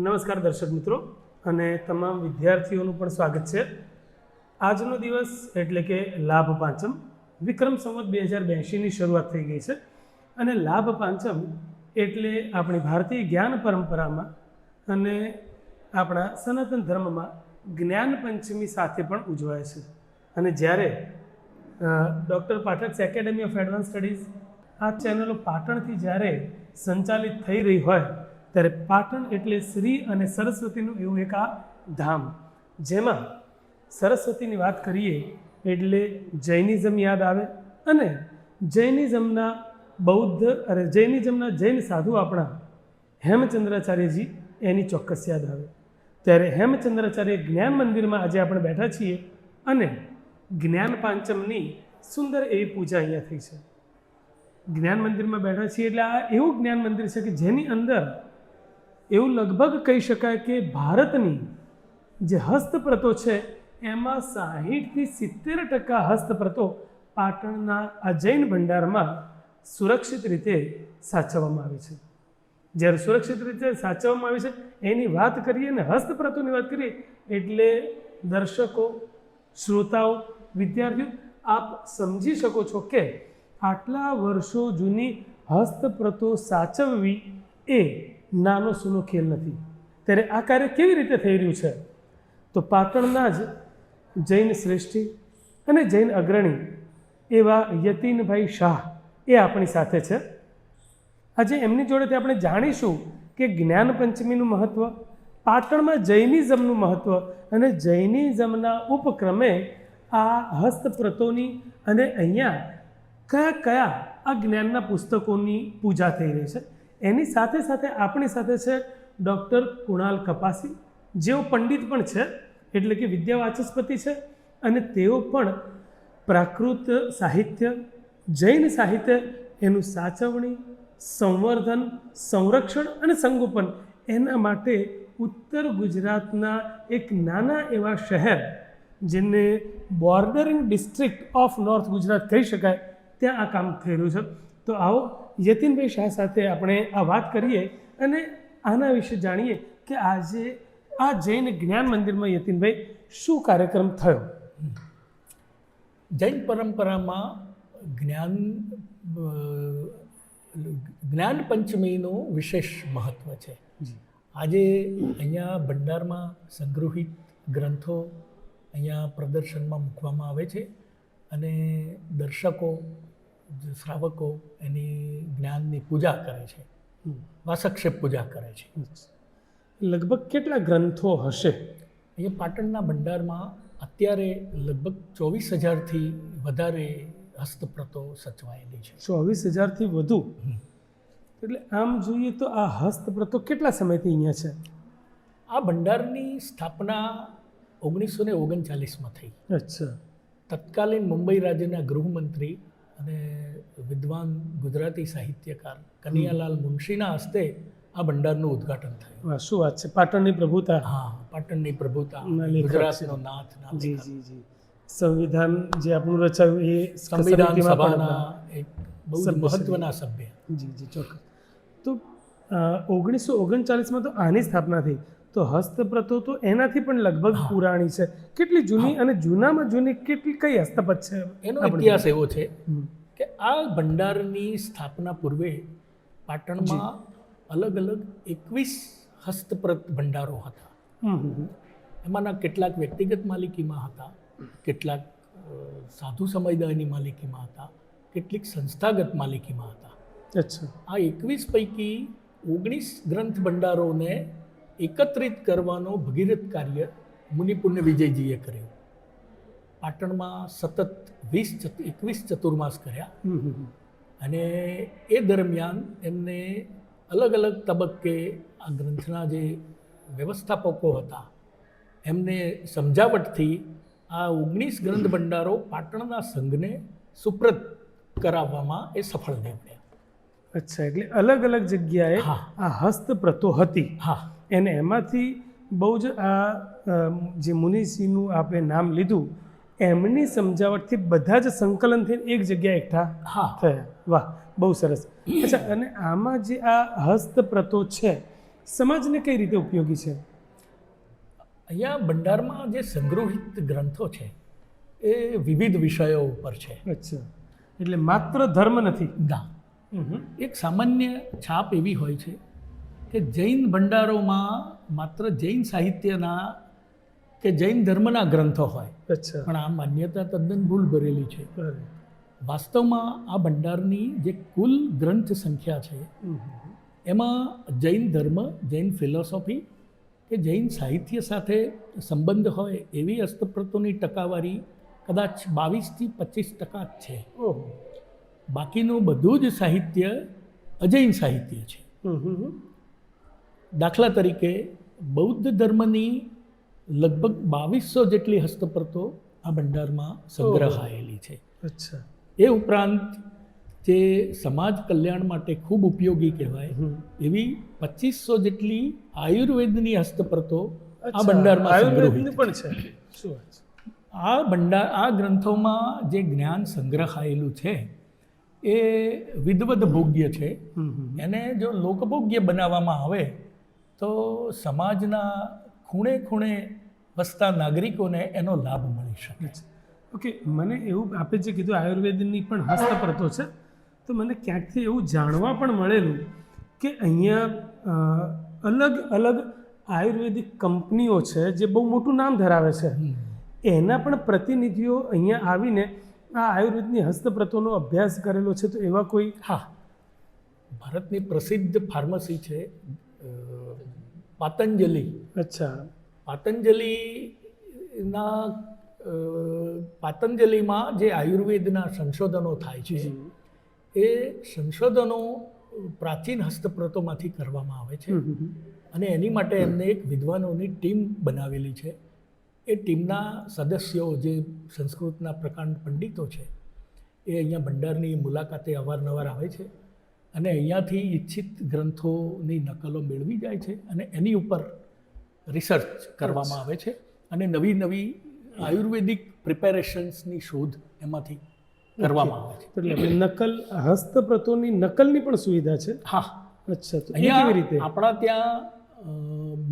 નમસ્કાર દર્શક મિત્રો અને તમામ વિદ્યાર્થીઓનું પણ સ્વાગત છે. આજનો દિવસ એટલે કે લાભ પાંચમ વિક્રમ સંવત 2082ની શરૂઆત થઈ ગઈ છે અને લાભ પાંચમ એટલે આપણી ભારતીય જ્ઞાન પરંપરામાં અને આપણા સનાતન ધર્મમાં જ્ઞાન પંચમી સાથે પણ ઉજવાય છે. અને જ્યારે doctor Pathak academy of advance studies આ ચેનલો પાટણથી જ્યારે સંચાલિત થઈ રહી હોય ત્યારે પાટણ એટલે શ્રી અને સરસ્વતીનું એવું એક આ ધામ, જેમાં સરસ્વતીની વાત કરીએ એટલે જૈનિઝમ યાદ આવે અને જૈનિઝમના જૈન સાધુ આપણા હેમચંદ્રાચાર્યજી એની ચોક્કસ યાદ આવે. ત્યારે હેમચંદ્રાચાર્ય જ્ઞાન મંદિરમાં આજે આપણે બેઠા છીએ અને જ્ઞાન પાંચમની સુંદર એવી પૂજા અહીંયા થઈ છે. જ્ઞાન મંદિરમાં બેઠા છીએ એટલે આ એવું જ્ઞાન મંદિર છે કે જેની અંદર એવું લગભગ કહી શકાય કે ભારતની જે હસ્તપ્રતો છે એમાં 60થી 70% હસ્તપ્રતો પાટણના આ જૈન ભંડારમાં સુરક્ષિત રીતે સાચવવામાં આવી છે. જ્યારે સુરક્ષિત રીતે સાચવવામાં આવી છે એની વાત કરીએ ને હસ્તપ્રતોની વાત કરીએ એટલે દર્શકો, શ્રોતાઓ, વિદ્યાર્થીઓ આપ સમજી શકો છો કે આટલા વર્ષો જૂની હસ્તપ્રતો સાચવવી એ નાનો સૂનો ખેલ નથી. ત્યારે આ કાર્ય કેવી રીતે થઈ રહ્યું છે તો પાટણના જ જૈન શ્રેષ્ઠી અને જૈન અગ્રણી એવા યતીનભાઈ શાહ એ આપણી સાથે છે. આજે એમની જોડેથી આપણે જાણીશું કે જ્ઞાન પંચમીનું મહત્ત્વ, પાટણમાં જૈનિઝમનું મહત્ત્વ અને જૈનિઝમના ઉપક્રમે આ હસ્તપ્રતોની અને અહીંયા કયા કયા આ જ્ઞાનના પુસ્તકોની પૂજા થઈ રહી છે. એની સાથે સાથે આપણી સાથે છે ડૉક્ટર કુણાલ કપાસી, જેઓ પંડિત પણ છે એટલે કે વિદ્યા વાચસ્પતિ છે અને તેઓ પણ પ્રાકૃત સાહિત્ય, જૈન સાહિત્ય એનું સાચવણી, સંવર્ધન, સંરક્ષણ અને સંગોપન એના માટે ઉત્તર ગુજરાતના એક નાના એવા શહેર જેને બોર્ડરિંગ ડિસ્ટ્રિક્ટ ઓફ નોર્થ ગુજરાત કહી શકાય ત્યાં આ કામ થઈ રહ્યું છે. તો આવો યતીનભાઈ શાહ સાથે આપણે આ વાત કરીએ અને આના વિશે જાણીએ કે આજે આ જૈન જ્ઞાન મંદિરમાં યતીનભાઈ શું કાર્યક્રમ થયો. જૈન પરંપરામાં જ્ઞાન પંચમીનું વિશેષ મહત્ત્વ છે. આજે અહીંયા ભંડારમાં સંગ્રહિત ગ્રંથો અહીંયા પ્રદર્શનમાં મૂકવામાં આવે છે અને દર્શકો, શ્રાવકો એની જ્ઞાનની પૂજા કરે છે, વાસક્ષેપ પૂજા કરે છે. લગભગ કેટલા ગ્રંથો હશે? અહીંયા પાટણના ભંડારમાં અત્યારે લગભગ 24,000થી વધારે હસ્તપ્રતો સચવાયેલી છે. 24,000થી વધુ? એટલે આમ જોઈએ તો આ હસ્તપ્રતો કેટલા સમયથી અહીંયા છે? આ ભંડારની સ્થાપના 1939માં થઈ. અચ્છા. તત્કાલીન મુંબઈ રાજ્યના ગૃહમંત્રી અને વિદ્વાન ગુજરાતી સાહિત્યકાર કનૈયાલાલ મુનશીના હસ્તે આ ભંડારનું ઉદ્ઘાટન થયું. વાહ, શું વાત છે! પાટણની પ્રભુતા. હા, પાટણની પ્રભુતા, ગુજરાતનો નાથ. જી જી જી. સંવિધાન જે આપણું રચાયું એ સંવિધાન સભાના એક બહુ મહત્વના સભ્ય. જી જી, ચોક્કસ. તો 1939માં તો આની સ્થાપના થઈ, તો હસ્તપ્રતો તો એનાથી પણ લગભગ પુરાણી છે. કેટલી જૂની અને જૂનામાં જૂની કેટલી કઈ હસ્તપ્રત છે? એનો ઇતિહાસ એવો છે કે આ ભંડારની સ્થાપના પૂર્વે પાટણમાં અલગ અલગ 21 હસ્તપ્રત ભંડારો હતા. એમાંના કેટલાક વ્યક્તિગત માલિકીમાં હતા, કેટલાક સાધુ સમુદાયની માલિકીમાં હતા, કેટલીક સંસ્થાગત માલિકીમાં હતા. અચ્છા. આ 21 પૈકી 19 ગ્રંથ ભંડારોને એકત્રિત કરવાનો ભગીરથ કાર્ય મુનિપુણ્ય વિજયજીએ કર્યું. પાટણમાં સતત 21 ચતુર્માસ કર્યા અને એ દરમિયાન એમને અલગ અલગ તબક્કે આ ગ્રંથના જે વ્યવસ્થાપકો હતા એમને સમજાવટથી આ 19 ગ્રંથ ભંડારો પાટણના સંઘને સુપ્રત કરાવવામાં એ સફળ નીવડ્યા. અચ્છા, એટલે અલગ અલગ જગ્યાએ આ હસ્તપ્રતો હતી. હા. એને એમાંથી બહુ જ આ જે મુનિશ્રીનું આપણે નામ લીધું એમની સમજાવટથી બધા જ સંકલન થઈને એક જગ્યાએ એકઠા થયા. વાહ, બહુ સરસ. અચ્છા, અને આમાં જે આ હસ્તપ્રતો છે સમાજને કઈ રીતે ઉપયોગી છે? અહીંયા ભંડારમાં જે સંગ્રહિત ગ્રંથો છે એ વિવિધ વિષયો ઉપર છે. અચ્છા, એટલે માત્ર ધર્મ નથી. ના, એક સામાન્ય છાપ એવી હોય છે કે જૈન ભંડારોમાં માત્ર જૈન સાહિત્યના કે જૈન ધર્મના ગ્રંથો હોય, અચ્છા, પણ આ માન્યતા તદ્દન ભૂલ ભરેલી છે. બરાબર. વાસ્તવમાં આ ભંડારની જે કુલ ગ્રંથ સંખ્યા છે એમાં જૈન ધર્મ, જૈન ફિલોસોફી કે જૈન સાહિત્ય સાથે સંબંધ હોય એવી હસ્તપ્રતોની ટકાવારી કદાચ 22 થી 25% જ છે. ઓહો. બાકીનું બધું જ સાહિત્ય અજૈન સાહિત્ય છે. દાખલા તરીકે બૌદ્ધ ધર્મની લગભગ 2200 જેટલી હસ્તપ્રતો આ ભંડારમાં સંગ્રહાયેલી છે. અચ્છા. એ ઉપરાંત જે સમાજ કલ્યાણ માટે ખૂબ ઉપયોગી કહેવાય એવી 2500 જેટલી આયુર્વેદની હસ્તપ્રતો આ ભંડારમાં આયુર્વેદની સંગ્રહિત પણ છે. શું વાત છે? આ ગ્રંથોમાં જે જ્ઞાન સંગ્રહાયેલું છે એ વિદવદ ભોગ્ય છે. એને જો લોકભોગ્ય બનાવવામાં આવે તો સમાજના ખૂણે ખૂણે વસતા નાગરિકોને એનો લાભ મળી શકે. ઓકે, મને એવું આપે જે કીધું આયુર્વેદની પણ હસ્તપ્રતો છે, તો મને ક્યાંકથી એવું જાણવા પણ મળેલું કે અહીંયા અલગ અલગ આયુર્વેદિક કંપનીઓ છે જે બહુ મોટું નામ ધરાવે છે, એના પણ પ્રતિનિધિઓ અહીંયા આવીને આ આયુર્વેદની હસ્તપ્રતોનો અભ્યાસ કરેલો છે. તો એવા કોઈ? હા, ભારતની પ્રસિદ્ધ ફાર્મસી છે પાતંજલિ. અચ્છા. પાતંજલિમાં જે આયુર્વેદના સંશોધનો થાય છે એ સંશોધનો પ્રાચીન હસ્તપ્રતોમાંથી કરવામાં આવે છે. અને એની માટે એમને એક વિદ્વાનોની ટીમ બનાવેલી છે. એ ટીમના સદસ્યો જે સંસ્કૃતના પ્રકાંડ પંડિતો છે એ અહીંયા ભંડારની મુલાકાતે અવારનવાર આવે છે અને અહીંયાથી ઈચ્છિત ગ્રંથોની નકલો મેળવી જાય છે અને એની ઉપર રિસર્ચ કરવામાં આવે છે અને નવી નવી આયુર્વેદિક પ્રિપેરેશન્સની શોધ એમાંથી કરવામાં આવે છે. એટલે નકલ, હસ્તપ્રતોની નકલની પણ સુવિધા છે? હા. અચ્છા, તો અહીંયા કેવી રીતે? આપણા ત્યાં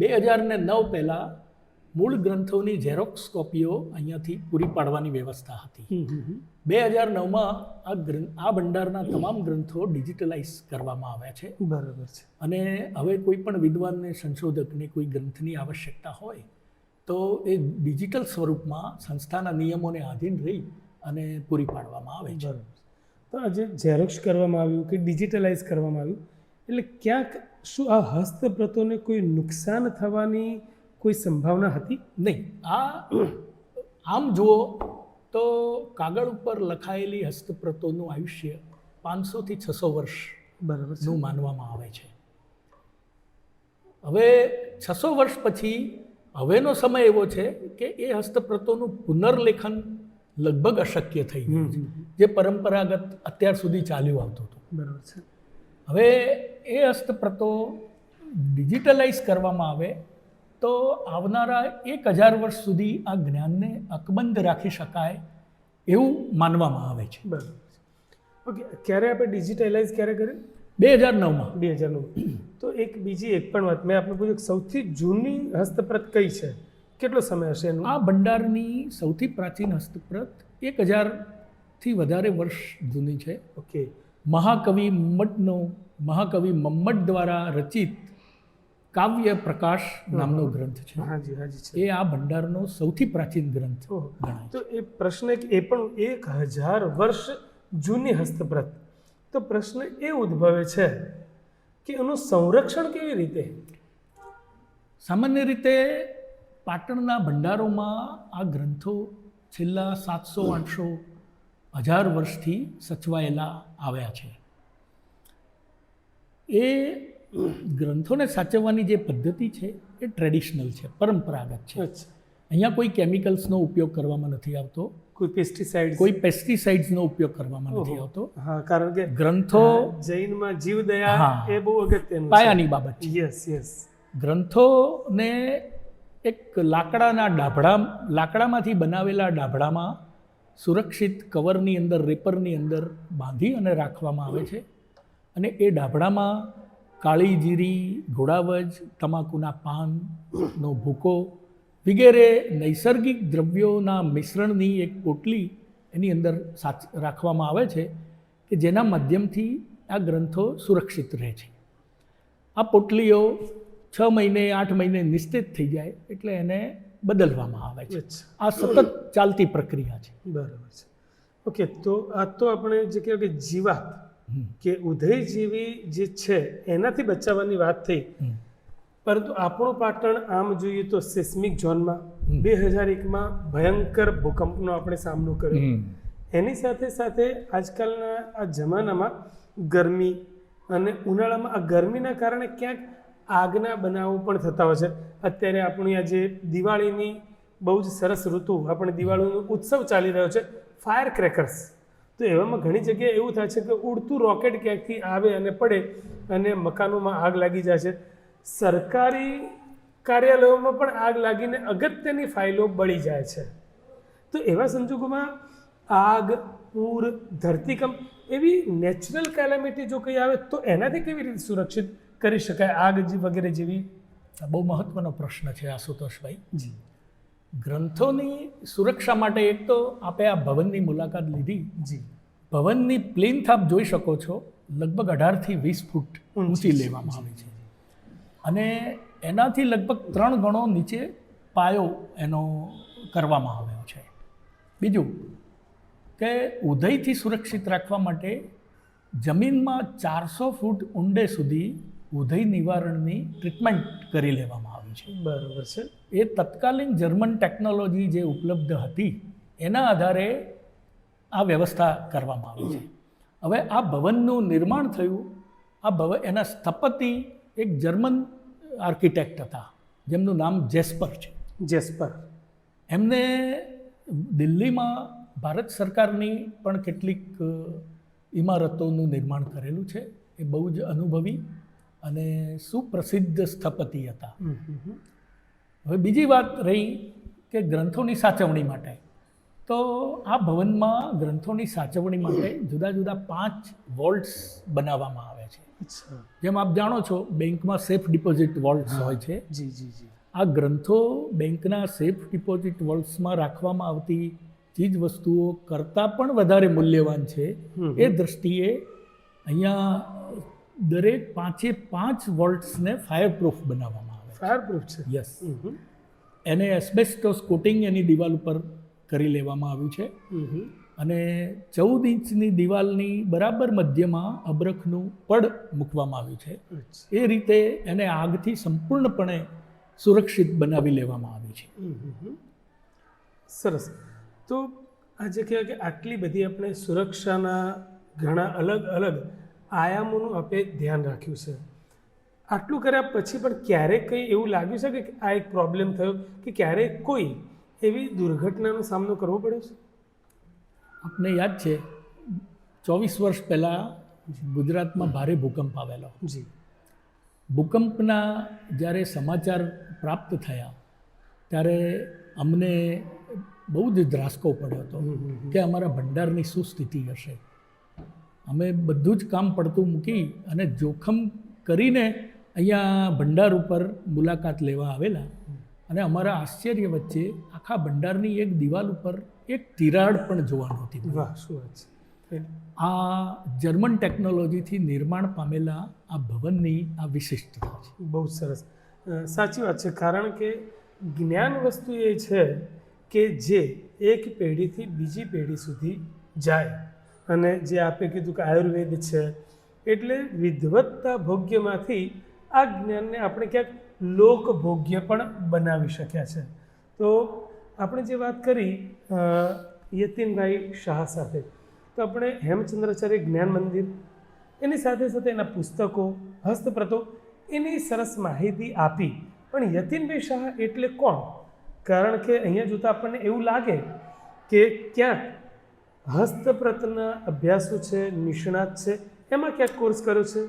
2009 પહેલાં મૂળ ગ્રંથોની ઝેરોક્સ કોપીઓ અહીંયાથી પૂરી પાડવાની વ્યવસ્થા હતી. 2009માં આ ભંડારના તમામ ગ્રંથો ડિજિટલાઇઝ કરવામાં આવ્યા છે. બરાબર છે. અને હવે કોઈ પણ વિદ્વાનને, સંશોધકને કોઈ ગ્રંથની આવશ્યકતા હોય તો એ ડિજિટલ સ્વરૂપમાં સંસ્થાના નિયમોને આધીન રહી અને પૂરી પાડવામાં આવે છે. બરાબર. તો આ જે ઝેરોક્સ કરવામાં આવ્યું કે ડિજિટલાઇઝ કરવામાં આવ્યું, એટલે ક્યાંક શું આ હસ્તપ્રતોને કોઈ નુકસાન થવાની કોઈ સંભાવના હતી? નહીં. આમ જુઓ તો કાગળ ઉપર લખાયેલી હસ્તપ્રતોનું આયુષ્ય 500 થી 600 વર્ષ બરાબરનું માનવામાં આવે છે. હવે 600 વર્ષ પછી હવેનો સમય એવો છે કે એ હસ્તપ્રતોનું પુનર્લેખન લગભગ અશક્ય થઈ ગયું છે, જે પરંપરાગત અત્યાર સુધી ચાલ્યું આવતું હતું. બરાબર છે. હવે એ હસ્તપ્રતો ડિજિટલાઇઝ કરવામાં આવે તો આવનારા 1000 વર્ષ સુધી આ જ્ઞાનને અકબંધ રાખી શકાય એવું માનવામાં આવે છે. બરાબર. ઓકે, ક્યારે આપણે ડિજિટલાઇઝ ક્યારે કર્યું? 2009માં. 2009. તો એક પણ વાત મેં આપણે પૂછ્યું, સૌથી જૂની હસ્તપ્રત કઈ છે? કેટલો સમય હશે એનું? આ ભંડારની સૌથી પ્રાચીન હસ્તપ્રત 1000થી વધારે વર્ષ જૂની છે. ઓકે. મહાકવિ મમ્મટ દ્વારા રચિત કાવ્ય પ્રકાશ નામનો ગ્રંથ છે. હાજી, હાજી છે. એ આ ભંડારનો સૌથી પ્રાચીન ગ્રંથ ગણાય. તો એ પ્રશ્ન એ પણ 1000 વર્ષ જૂની હસ્તપ્રત. તો પ્રશ્ન એ ઉદ્ભવે છે કે એનું સંરક્ષણ કેવી રીતે? સામાન્ય રીતે પાટણના ભંડારોમાં આ ગ્રંથો છેલ્લા 700, 800, 1000 વર્ષથી સચવાયેલા આવ્યા છે. એ ગ્રંથોને સાચવવાની જે પદ્ધતિ છે એ ટ્રેડિશનલ છે, પરંપરાગત છે. અહીંયા કોઈ કેમિકલ્સનો ઉપયોગ કરવામાં નથી આવતો, કોઈ પેસ્ટિસાઇડ્સનો ઉપયોગ કરવામાં નથી આવતો. હા, કારણ કે ગ્રંથો જૈનમાં જીવદયા એ બહુ અગત્યનું પાયાની બાબત છે. યસ. ગ્રંથોને એક લાકડામાંથી બનાવેલા ડાભડામાં સુરક્ષિત કવરની અંદર, રેપરની અંદર બાંધી અને રાખવામાં આવે છે અને એ ડાભડામાં કાળી જીરી, ઘોડાવજ, તમાકુના પાનનો ભૂકો વગેરે નૈસર્ગિક દ્રવ્યોના મિશ્રણની એક પોટલી એની અંદર રાખવામાં આવે છે કે જેના માધ્યમથી આ ગ્રંથો સુરક્ષિત રહે છે. આ પોટલીઓ 6 મહિને 8 મહિને નિસ્તેજ થઈ જાય એટલે એને બદલવામાં આવે છે. આ સતત ચાલતી પ્રક્રિયા છે. બરાબર છે. ઓકે, તો આ તો આપણે જે કહેવાય કે જીવાત કે ઉદયજીવી જે છે એનાથી બચાવવાની વાત થઈ, પરંતુ આપણું પાટણ આમ જોઈએ તો સિસ્મિક ઝોનમાં 2001માં ભયંકર ભૂકંપનો આપણે સામનો કર્યો. એની સાથે સાથે આજકાલના આ જમાનામાં ગરમી અને ઉનાળામાં આ ગરમીના કારણે ક્યાંક આગના બનાવો પણ થતા હોય છે. અત્યારે આપણી આ જે દિવાળીની બહુ જ સરસ ઋતુ, આપણે દિવાળીનો ઉત્સવ ચાલી રહ્યો છે, ફાયર ક્રેકર્સ, તો એવામાં ઘણી જગ્યાએ એવું થાય છે કે ઉડતું રોકેટ ક્યાંકથી આવે અને પડે અને મકાનોમાં આગ લાગી જાય છે. સરકારી કાર્યાલયોમાં પણ આગ લાગીને અગત્યની ફાઇલો બળી જાય છે. તો એવા સંજોગોમાં આગ, પૂર, ધરતીકંપ એવી નેચરલ કેલેમિટી જો કંઈ આવે તો એનાથી કેવી રીતે સુરક્ષિત કરી શકાય આગ વગેરે જેવી? બહુ મહત્વનો પ્રશ્ન છે આશુતોષભાઈ. જી. ગ્રંથોની સુરક્ષા માટે એક તો આપણે આ ભવનની મુલાકાત લીધી. જી. ભવનની પ્લિન્થ આપ જોઈ શકો છો, લગભગ 18 થી 20 ફૂટ ઊંચી લેવામાં આવી છે અને એનાથી લગભગ 3 ગણો નીચે પાયો એનો કરવામાં આવ્યો છે. બીજું કે ઉદયથી સુરક્ષિત રાખવા માટે જમીનમાં 400 ફૂટ ઊંડે સુધી ઉદય નિવારણની ટ્રીટમેન્ટ કરી લેવામાં આવી છે. બરાબર છે. એ તત્કાલીન જર્મન ટેકનોલોજી જે ઉપલબ્ધ હતી એના આધારે આ વ્યવસ્થા કરવામાં આવી છે. હવે આ ભવનનું નિર્માણ થયું, એના સ્થપતિ એક જર્મન આર્કિટેક્ટ હતા જેમનું નામ જેસ્પર છે. જેસ્પર. એમને દિલ્હીમાં ભારત સરકારની પણ કેટલીક ઇમારતોનું નિર્માણ કરેલું છે. એ બહુ જ અનુભવી અને સુપ્રસિદ્ધ સ્થપતિ હતા. હવે બીજી વાત રહી કે ગ્રંથોની સાચવણી માટે, તો આ ભવનમાં ગ્રંથોની સાચવણી માટે જુદા જુદા 5 વોલ્ટ્સ બનાવવામાં આવે છે. જેમ આપ જાણો છો બેંકમાં સેફ ડિપોઝિટ વોલ્ટ્સ હોય છે. જી જી જી. આ ગ્રંથો બેંકના સેફ ડિપોઝિટ વોલ્ટ્સમાં રાખવામાં આવતી ચીજ વસ્તુઓ કરતાં પણ વધારે મૂલ્યવાન છે. એ દ્રષ્ટિએ અહીંયા દરેક 5 વોલ્ટ્સને ફાયરપ્રૂફ બનાવવામાં આવે છે. ફાયરપ્રૂફ છે? યસ. એને એસ્બેસ્ટોસ કોટિંગ એની દિવાલ ઉપર કરી લેવામાં આવ્યું છે અને 14 ઇંચની દિવાલની બરાબર મધ્યમાં અબરખનું પડ મૂકવામાં આવ્યું છે. એ રીતે એને આગથી સંપૂર્ણપણે સુરક્ષિત બનાવી લેવામાં આવી છે. સરસ. તો આજે કહેવાય કે આટલી બધી આપણે સુરક્ષાના ઘણા અલગ અલગ આયામોનું આપણે ધ્યાન રાખ્યું છે. આટલું કર્યા પછી પણ ક્યારેક કંઈ એવું લાગ્યું છે કે આ એક પ્રોબ્લેમ થયો કે ક્યારેક કોઈ એવી દુર્ઘટનાનો સામનો કરવો પડ્યો છે? આપને યાદ છે 24 વર્ષ પહેલાં ગુજરાતમાં ભારે ભૂકંપ આવેલો. જી. ભૂકંપના જ્યારે સમાચાર પ્રાપ્ત થયા ત્યારે અમને બહુ જ ધ્રાસકો પડ્યો હતો કે અમારા ભંડારની શું સ્થિતિ હશે. અમે બધું જ કામ પડતું મૂકી અને જોખમ કરીને અહીંયા ભંડાર ઉપર મુલાકાત લેવા આવેલા અને અમારા આશ્ચર્ય વચ્ચે આખા ભંડારની એક દિવાલ ઉપર એક તિરાડ પણ જોવા નહોતી. વાહ, શું વાત છે! આ જર્મન ટેકનોલોજીથી નિર્માણ પામેલા આ ભવનની આ વિશિષ્ટતા છે. બહુ સરસ. સાચી વાત છે. કારણ કે જ્ઞાન વસ્તુ એ છે કે જે એક પેઢીથી બીજી પેઢી સુધી જાય. અને જે આપે કીધું કે આયુર્વેદ છે એટલે વિધવત્તા ભોગ્યમાંથી આ જ્ઞાનને આપણે ક્યાંક લોકભોગ્ય પણ બનાવી શક્યા છે. તો આપણે જે વાત કરી યતીનભાઈ શાહ સાથે, તો આપણે હેમચંદ્રાચાર્ય જ્ઞાન મંદિર, એની સાથે સાથે એના પુસ્તકો, હસ્તપ્રતો, એની સરસ માહિતી આપી. પણ યતીનભાઈ શાહ એટલે કોણ? કારણ કે અહીંયા જોતાં આપણને એવું લાગે કે ક્યાંક હસ્તપ્રતના અભ્યાસો છે, નિષ્ણાત છે, એમાં ક્યાંક કોર્સ કર્યો છે,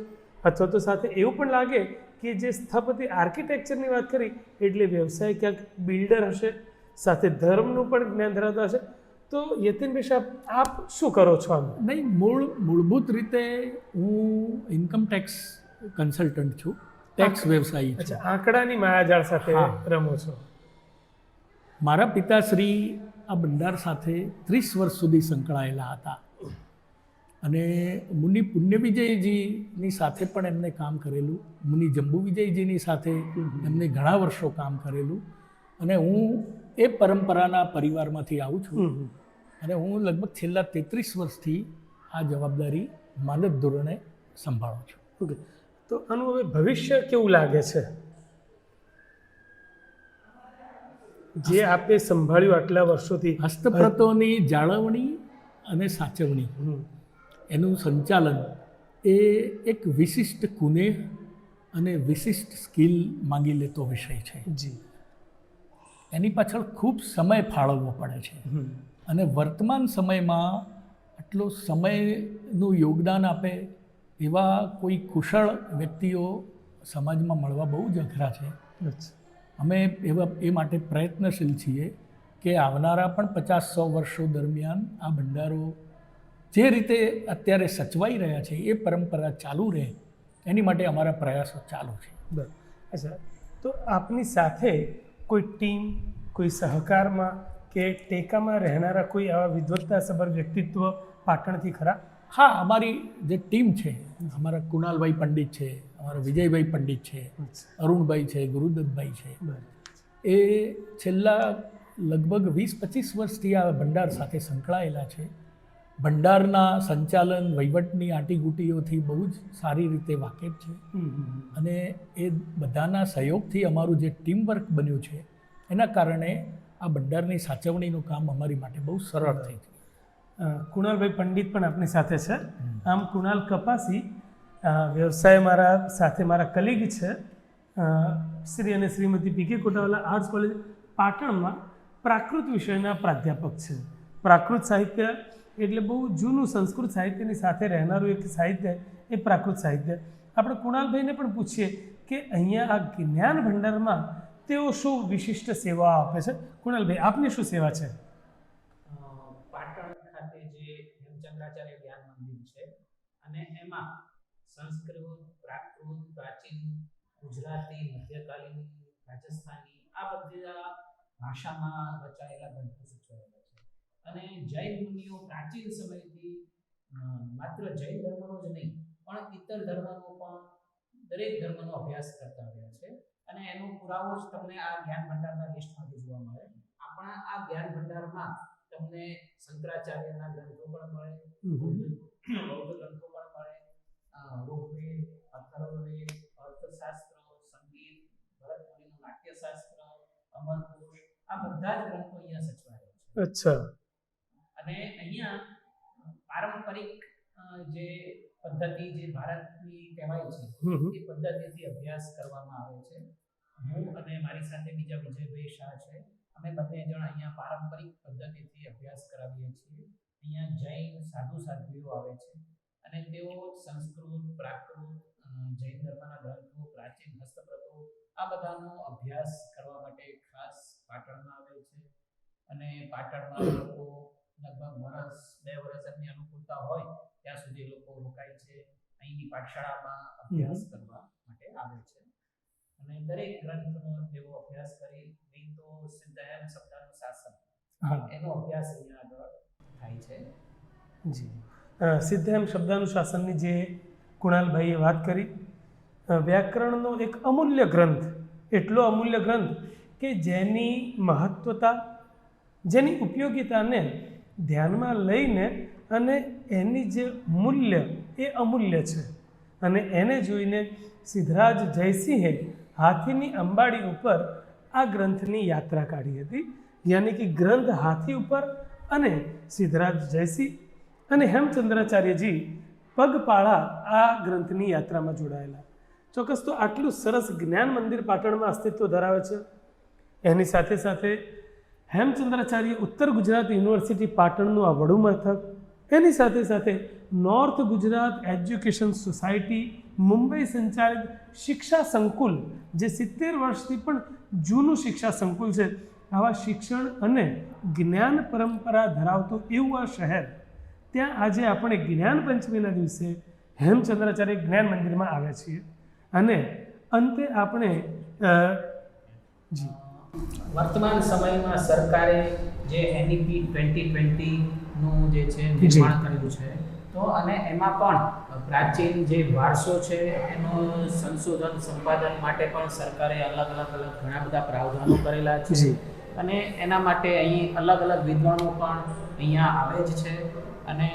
અથવા તો સાથે એવું પણ લાગે કે જે સ્થપતિ આર્કિટેક્ચરની વાત કરી એટલે વ્યવસાય ક્યાંક બિલ્ડર હશે, સાથે ધર્મનું પણ જ્ઞાન ધરાવતા હશે. તો યતીનભાઈ શાહ, આપ શું કરો છો? આમ નહીં, મૂળભૂત રીતે હું ઇન્કમ ટેક્સ કન્સલ્ટન્ટ છું, ટેક્સ વ્યવસાયી છું. અચ્છા, આંકડાની માયાજાળ સાથે હા. રમો છો. મારા પિતાશ્રી આ ભંડાર સાથે 30 વર્ષ સુધી સંકળાયેલા હતા અને મુનિ પુણ્ય વિજયજીની સાથે પણ એમને કામ કરેલું, મુનિ જંબુ વિજયજીની સાથે એમને ઘણા વર્ષો કામ કરેલું અને હું એ પરંપરાના પરિવારમાંથી આવું છું અને હું લગભગ છેલ્લા 33 વર્ષથી આ જવાબદારી માનદ ધોરણે સંભાળું છું. ઓકે, તો આનું હવે ભવિષ્ય કેવું લાગે છે? જે આપે સંભાળ્યું આટલા વર્ષોથી હસ્તપ્રતોની જાળવણી અને સાચવણી, એનું સંચાલન એ એક વિશિષ્ટ કુનેહ અને વિશિષ્ટ સ્કિલ માંગી લેતો વિષય છે. જી. એની પાછળ ખૂબ સમય ફાળવવો પડે છે અને વર્તમાન સમયમાં આટલો સમયનું યોગદાન આપે એવા કોઈ કુશળ વ્યક્તિઓ સમાજમાં મળવા બહુ જ અઘરા છે. અચ્છા. અમે એ માટે પ્રયત્નશીલ છીએ કે આવનારા પણ 50-100 વર્ષો દરમિયાન આ ભંડારો જે રીતે અત્યારે સચવાઈ રહ્યા છે એ પરંપરા ચાલુ રહે એની માટે અમારા પ્રયાસો ચાલુ છે. બરાબર. અચ્છા, તો આપની સાથે કોઈ ટીમ, કોઈ સહકારમાં કે ટેકામાં રહેનારા કોઈ આવા વિદ્વત્તાસભર વ્યક્તિત્વ પાટણથી ખરા? હા, અમારી જે ટીમ છે, અમારા કુણાલભાઈ પંડિત છે, અમારા વિજયભાઈ પંડિત છે, અરુણભાઈ છે, ગુરુદત્તભાઈ છે, એ છેલ્લા લગભગ 20-25 વર્ષથી આ ભંડાર સાથે સંકળાયેલા છે. ભંડારના સંચાલન વહીવટની આંટીઘૂંટીઓથી બહુ જ સારી રીતે વાકેફ છે અને એ બધાના સહયોગથી અમારું જે ટીમ વર્ક બન્યું છે એના કારણે આ ભંડારની સાચવણીનું કામ અમારી માટે બહુ સરળ થઈ છે. કુણાલભાઈ પંડિત પણ આપણી સાથે છે. આમ કુણાલ કપાસી વ્યવસાય મારા સાથે મારા કલીગ છે. શ્રી અને Shrimati PK Kotawala arts college પાટણમાં પ્રાકૃત વિષયના પ્રાધ્યાપક છે. પ્રાકૃત સાહિત્ય એટલે બહુ જૂનું સંસ્કૃત સાહિત્યની સાથે રહેનારું એક સાહિત્ય એ પ્રાકૃત સાહિત્ય. આપણે કુણાલભાઈને પણ પૂછીએ કે અહીંયા આ જ્ઞાન ભંડારમાં તેઓ શું વિશિષ્ટ સેવા આપે છે. કુણાલભાઈ, આપની શું સેવા છે? પાટણ ખાતે જે હેમચંદ્રાચાર્ય જ્ઞાન મંદિર છે અને એમાં સંસ્કૃત, પ્રાકૃત, પ્રાચીન, ગુજરાતી, મધ્યકાલીન, રાજસ્થાની આ બધા ભાષામાં રચાયેલા ગ્રંથો સૂચવેલા છે અને જૈન મુનિઓ પ્રાચીન સમયથી માત્ર જૈન ધર્મનો જ નહીં પણ ઇતર ધર્મનો પણ દરેક ધર્મનો અભ્યાસ કરતા આવ્યા છે અને એનો પુરાવો જ તમને આ જ્ઞાન ભંડારના લિસ્ટમાંથી જોવા મળે. આપણા આ જ્ઞાન ભંડારમાં તમને શંકરાચાર્યના ગ્રંથો પણ મળે, બૌદ્ધ ગ્રંથો પણ મળે, ઋગ્વેદ, અથર્વવેદ, અર્થશાસ્ત્ર, સંગીત, ભરત મુનિનું નાટ્યશાસ્ત્ર, અમરકોશ આ બધા જ ગ્રંથો અહીંયા સચવાયેલા છે. અચ્છા. અને અહીંયા પારંપરિક જે પદ્ધતિ જે ભારતની કહેવાય છે એ પદ્ધતિથી અભ્યાસ કરવામાં આવે છે. હું અને મારી સાથે બીજા વિજયભાઈ શાહ છે, અમે બંને જણ અહીંયા પારંપરિક પદ્ધતિથી અભ્યાસ કરાવીએ છીએ. અહીંયા જૈન સાધુ સાધ્વીઓ આવે છે અને તેઓ સંસ્કૃત, પ્રાકૃત, જૈન ધર્મના ગ્રંથો, પ્રાચીન હસ્તપ્રતો આ બધાનો અભ્યાસ કરવા માટે ખાસ પાટણમાં આવે છે અને પાટણમાં લોકો લગભગ વર્ષ 2 વર્ષ એમની અનુકૂળતા હોય ત્યાં સુધી લોકો રોકાય છે. અહીંની પાઠશાળામાં અભ્યાસ કરવા માટે આવે છે અને દરેક ગ્રંથનો તેઓ અભ્યાસ કરી નહીં તો સિદ્ધાયન શબ્દાનું શાસન એનો અભ્યાસ અહીંયા આગળ થાય છે. જી. સિદ્ધાયન શબ્દાનું શાસનની જે કુણાલભાઈએ વાત કરી, વ્યાકરણનો એક અમૂલ્ય ગ્રંથ, એટલો અમૂલ્ય ગ્રંથ કે જેની મહત્વતા, જેની ઉપયોગિતાને ધ્યાનમાં લઈને અને એની જે મૂલ્ય એ અમૂલ્ય છે અને એને જોઈને સિદ્ધરાજ જયસિંહે હાથીની અંબાડી ઉપર આ ગ્રંથની યાત્રા કાઢી હતી. યાની કે ગ્રંથ હાથી ઉપર અને સિદ્ધરાજ જયસિંહ અને હેમચંદ્રાચાર્યજી પગપાળા આ ગ્રંથની યાત્રામાં જોડાયેલા. ચોક્કસ. તો આટલું સરસ જ્ઞાન મંદિર પાટણમાં અસ્તિત્વ ધરાવે છે. એની સાથે સાથે હેમચંદ્રાચાર્ય ઉત્તર ગુજરાત યુનિવર્સિટી પાટણનું આ વડું મથક, એની સાથે સાથે north Gujarat education society Mumbai સંચાલિત શિક્ષા સંકુલ, જે 70 વર્ષથી પણ જૂનું શિક્ષા સંકુલ છે. આવા શિક્ષણ અને જ્ઞાન પરંપરા ધરાવતું એવું આ શહેર, ત્યાં આજે આપણે જ્ઞાન પંચમીના દિવસે હેમચંદ્રાચાર્ય જ્ઞાન મંદિરમાં આવ્યા છીએ. અને અંતે આપણે જી વર્તમાન સમયમાં સરકારે જે NEP 2020નું જે છે નિર્માણ કરેલું છે, તો અને એમાં પણ પ્રાચીન જે વારસો છે એનું સંશોધન સંપાદન માટે પણ સરકારે અલગ ઘણા બધા પ્રાવધાનો કરેલા છે. જી. અને એના માટે અહીં અલગ વિદ્વાનો પણ અહીંયા આવે જ છે, અને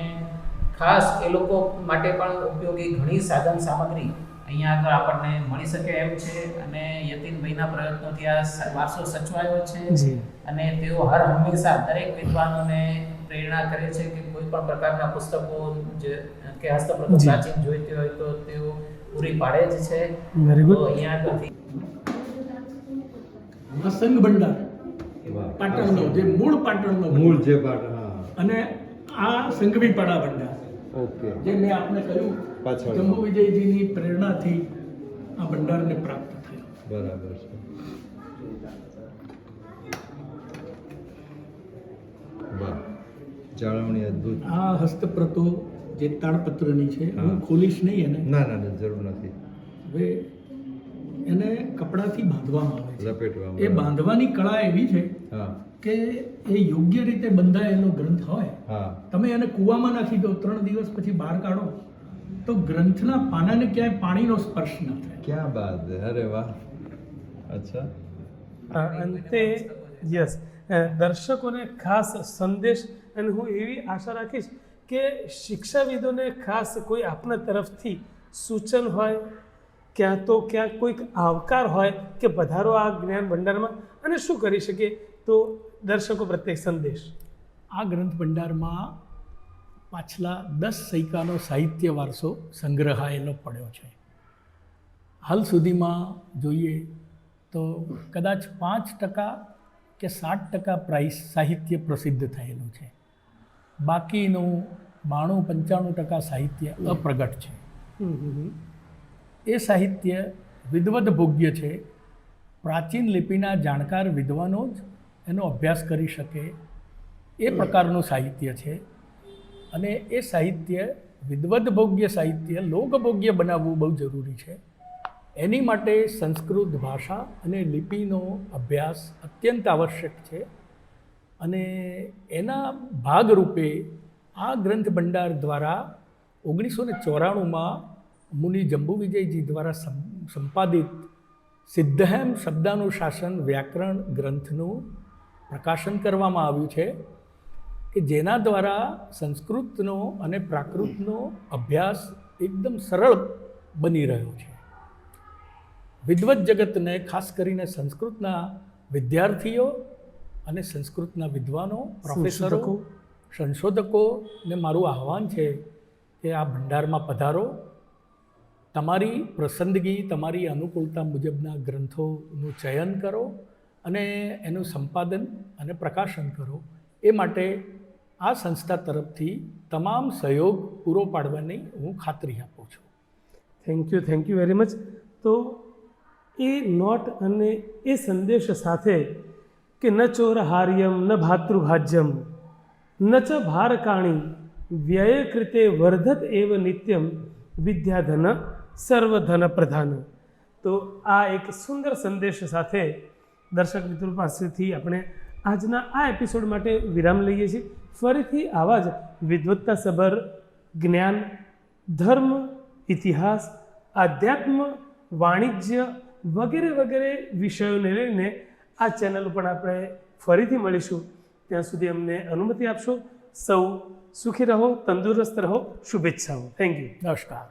ખાસ એ લોકો માટે પણ ઉપયોગી ઘણી સાધન સામગ્રી અહીંયા આગળ આપણને મળી શકે એમ છે. અને યતીનભાઈના પ્રયત્નોથી આ વારસો સચવાયો છે. જી. અને તેઓ હર હંમેશા દરેક વિદ્વાનોને પ્રેરણા કરે છે કે કોઈ પણ પ્રકારના પુસ્તકો જે કે હસ્તપ્રતો જી. પ્રાચીન જોઈતી હોય તો તેઓ પૂરી પાડે જ છે. વેરી તો ગુડ. અહીંયા આગળથી આ સંઘ ભંડાર વાહ. પાટણનો, જે મૂળ પાટણનો મૂળ જે પાટણ, હા. અને આ સંઘવીપાડા ભંડાર, ઓકે. જે મેં આપને કહ્યું પાછળ. જંબુ વિજયજીની પ્રેરણાથી આ ભંડારને પ્રાપ્ત થયો. બરાબર છે. વાહ, જાળવણી અદ્ભુત. આ હસ્તપ્રતો જે તાડપત્રની છે, હા. હું ખોલીશ નહીં એને. ના ના ના, જરૂર નથી. હવે એને કપડાથી બાંધવામાં આવે છે. લપેટવામાં. એ બાંધવાની કળા એવી છે હા કે એ યોગ્ય રીતે બંધાયેલો ગ્રંથ હોય, હા. તમે એને કૂવામાં નાખી દો, 3 દિવસ પછી બહાર કાઢો તો ગ્રંથના પાનાને ક્યાંય પાણીનો સ્પર્શ ન થાય. ક્યાં બાત હે, અરે વાહ. અચ્છા. અંતે યસ, દર્શકોને ખાસ સંદેશ, અને હું એવી આશા રાખીશ કે શિક્ષાવિદોને ખાસ કોઈ આપના તરફથી સૂચન હોય, ક્યાં તો ક્યાંક કોઈક આવકાર હોય કે પધારો આ જ્ઞાન ભંડારમાં, અને શું કરી શકે, તો દર્શકો પ્રત્યે સંદેશ. આ ગ્રંથ ભંડારમાં પાછલા 10 સૈકાનો સાહિત્ય વારસો સંગ્રહાયેલો પડ્યો છે. હાલ સુધીમાં જોઈએ તો કદાચ 5% કે 60% પ્રાઇસ સાહિત્ય પ્રસિદ્ધ થયેલું છે. બાકીનું 92-95% સાહિત્ય અપ્રગટ છે. એ સાહિત્ય વિદવદ ભોગ્ય છે. પ્રાચીન લિપિના જાણકાર વિદ્વાનો જ એનો અભ્યાસ કરી શકે એ પ્રકારનું સાહિત્ય છે. અને એ સાહિત્ય વિદવદ ભોગ્ય સાહિત્ય લોકભોગ્ય બનાવવું બહુ જરૂરી છે. એની માટે સંસ્કૃત ભાષા અને લિપિનો અભ્યાસ અત્યંત આવશ્યક છે. અને એના ભાગરૂપે આ ગ્રંથ ભંડાર દ્વારા 1994માં મુનિ જંબુ વિજયજી દ્વારા સંપાદિત સિદ્ધહેમ શબ્દાનુશાસન વ્યાકરણ ગ્રંથનું પ્રકાશન કરવામાં આવ્યું છે, કે જેના દ્વારા સંસ્કૃતનો અને પ્રાકૃતનો અભ્યાસ એકદમ સરળ બની રહ્યો છે. વિદ્વત જગતને, ખાસ કરીને સંસ્કૃતના વિદ્યાર્થીઓ અને સંસ્કૃતના વિદ્વાનો, પ્રોફેસરો, સંશોધકોને મારું આહ્વાન છે કે આ ભંડારમાં પધારો, તમારી પસંદગી, તમારી અનુકૂળતા મુજબના ગ્રંથોનું ચયન કરો અને એનું સંપાદન અને પ્રકાશન કરો. એ માટે આ સંસ્થા તરફથી તમામ સહયોગ પૂરો પાડવાની હું ખાતરી આપું છું. Thank you very much. તો એ નોટ અને એ સંદેશ સાથે કે ન ચોરહાર્યમ ન ભાતૃભાજ્યમ ન ચ ભારકાણી વ્યય કૃતે વર્ધત એવ નિત્યમ વિદ્યાધન સર્વધન પ્રધાન. તો આ એક સુંદર સંદેશ સાથે દર્શક મિત્રો પાસેથી આપણે આજના આ એપિસોડ માટે વિરામ લઈએ છીએ. ફરીથી આવા જ વિદ્વત્તાસભર જ્ઞાન, ધર્મ, ઇતિહાસ, આધ્યાત્મ, વાણિજ્ય વગેરે વિષયોને લઈને આ ચેનલ ઉપર આપણે ફરીથી મળીશું. ત્યાં સુધી અમને અનુમતિ આપશો. સૌ સુખી રહો, તંદુરસ્ત રહો. શુભેચ્છાઓ. Thank you. નમસ્કાર.